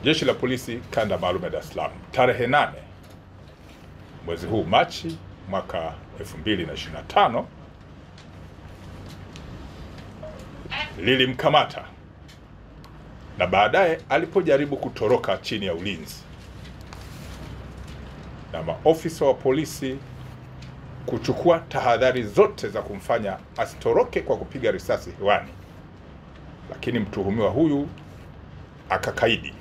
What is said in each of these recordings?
Jeshi la Polisi Kanda Maalum ya Dar es Salaam tarehe 8 mwezi huu Machi mwaka 2025 lilimkamata na baadaye alipojaribu kutoroka chini ya ulinzi na maofisa wa polisi kuchukua tahadhari zote za kumfanya asitoroke kwa kupiga risasi hewani, lakini mtuhumiwa huyu akakaidi.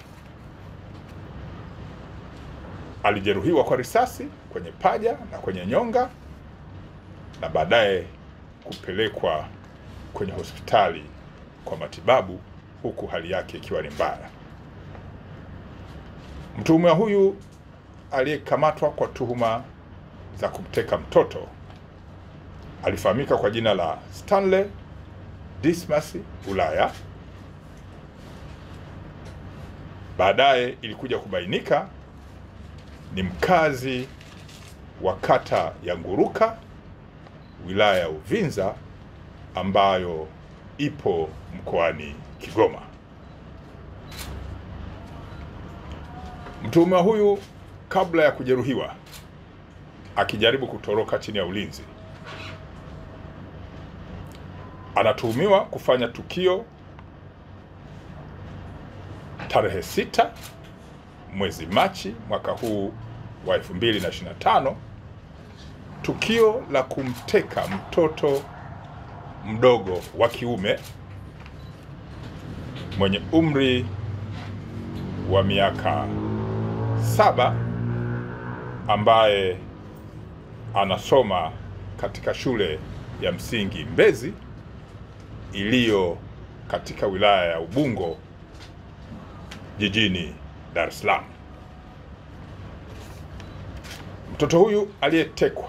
Alijeruhiwa kwa risasi kwenye paja na kwenye nyonga na baadaye kupelekwa kwenye hospitali kwa matibabu, huku hali yake ikiwa ni mbaya. Mtuhumiwa huyu aliyekamatwa kwa tuhuma za kumteka mtoto alifahamika kwa jina la Stanley Dismas Ulaya. Baadaye ilikuja kubainika ni mkazi wa kata ya Nguruka, wilaya ya Uvinza, ambayo ipo mkoani Kigoma. Mtuhumiwa huyu kabla ya kujeruhiwa akijaribu kutoroka chini ya ulinzi, anatuhumiwa kufanya tukio tarehe 6 mwezi Machi mwaka huu wa 2025, tukio la kumteka mtoto mdogo wa kiume mwenye umri wa miaka 7 ambaye anasoma katika shule ya msingi Mbezi iliyo katika wilaya ya Ubungo jijini Dar es Salaam. Mtoto huyu aliyetekwa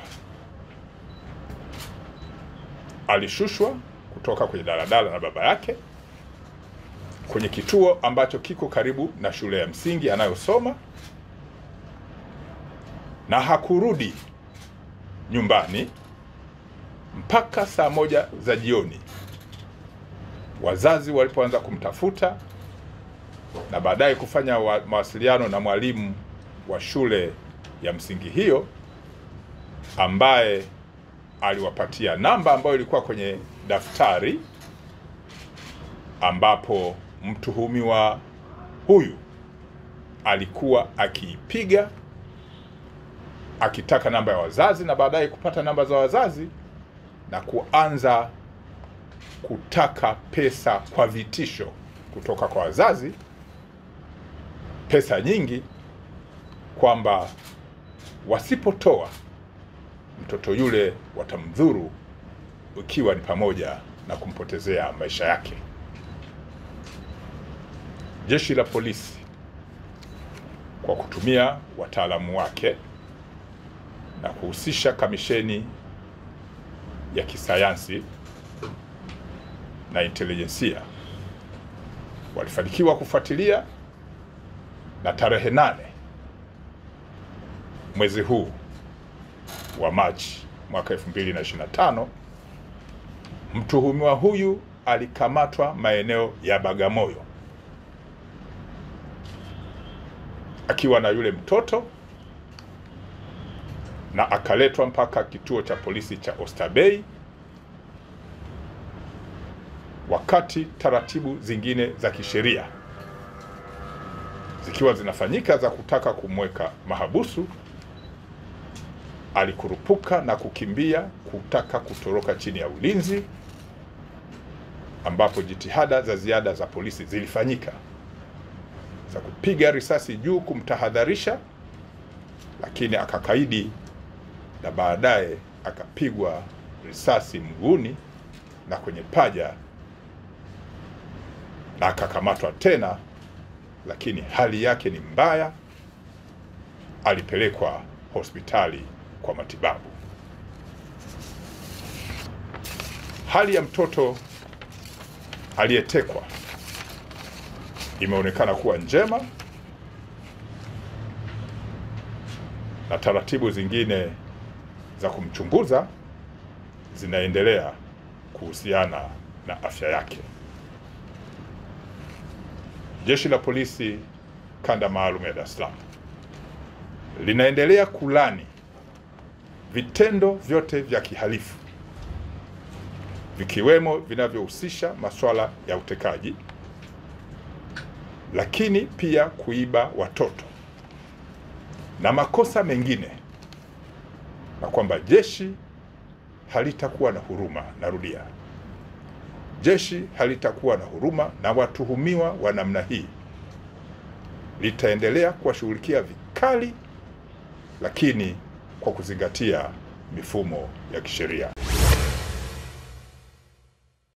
alishushwa kutoka kwenye daladala na baba yake kwenye kituo ambacho kiko karibu na shule ya msingi anayosoma, na hakurudi nyumbani mpaka saa 1 za jioni, wazazi walipoanza kumtafuta na baadaye kufanya mawasiliano na mwalimu wa shule ya msingi hiyo ambaye aliwapatia namba ambayo ilikuwa kwenye daftari, ambapo mtuhumiwa huyu alikuwa akiipiga akitaka namba ya wazazi, na baadaye kupata namba za wazazi na kuanza kutaka pesa kwa vitisho kutoka kwa wazazi, pesa nyingi, kwamba wasipotoa mtoto yule watamdhuru, ikiwa ni pamoja na kumpotezea maisha yake. Jeshi la Polisi kwa kutumia wataalamu wake na kuhusisha kamisheni ya kisayansi na intelijensia walifanikiwa kufuatilia, na tarehe 8 mwezi huu wa Machi mwaka 2025 mtuhumiwa huyu alikamatwa maeneo ya Bagamoyo akiwa na yule mtoto na akaletwa mpaka kituo cha polisi cha Oysterbay, wakati taratibu zingine za kisheria zikiwa zinafanyika za kutaka kumweka mahabusu, alikurupuka na kukimbia kutaka kutoroka chini ya ulinzi, ambapo jitihada za ziada za polisi zilifanyika za kupiga risasi juu kumtahadharisha, lakini akakaidi na baadaye akapigwa risasi mguuni na kwenye paja na akakamatwa tena, lakini hali yake ni mbaya, alipelekwa hospitali kwa matibabu. Hali ya mtoto aliyetekwa imeonekana kuwa njema na taratibu zingine za kumchunguza zinaendelea kuhusiana na afya yake. Jeshi la Polisi kanda maalum ya Dar es Salaam linaendelea kulani vitendo vyote vya kihalifu vikiwemo vinavyohusisha masuala ya utekaji, lakini pia kuiba watoto na makosa mengine, na kwamba jeshi halitakuwa na huruma. Narudia, jeshi halitakuwa na huruma na watuhumiwa wa namna hii. Litaendelea kuwashughulikia vikali, lakini kwa kuzingatia mifumo ya kisheria.